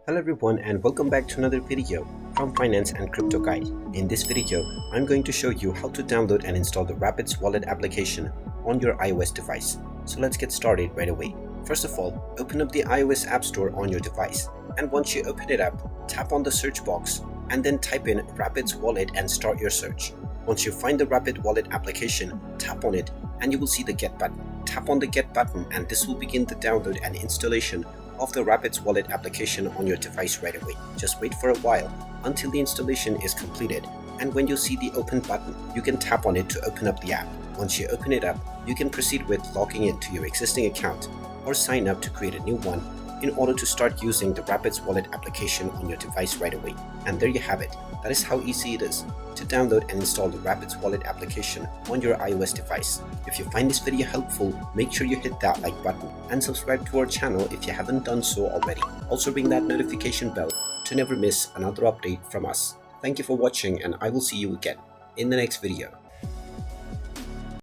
Hello everyone and welcome back to another video from Finance and Crypto Guide. In this video, I'm going to show you how to download and install the Rapids Wallet application on your iOS device. So let's get started right away. First of all, open up the iOS App Store on your device, and once you open it up, tap on the search box and then type in Rapids Wallet and start your search. Once you find the Rapid Wallet application, tap on it and you will see the Get button. Tap on the Get button and this will begin the download and installation of the Rapids Wallet application on your device right away. Just wait for a while until the installation is completed, and when you see the Open button, you can tap on it to open up the app. Once you open it up, you can proceed with logging into your existing account or sign up to create a new one in order to start using the Rapids Wallet application on your device right away. And there you have it. That is how easy it is to download and install the Rapids Wallet application on your iOS device. If you find this video helpful, make sure you hit that like button and subscribe to our channel if you haven't done so already. Also ring that notification bell to never miss another update from us. Thank you for watching, and I will see you again in the next video.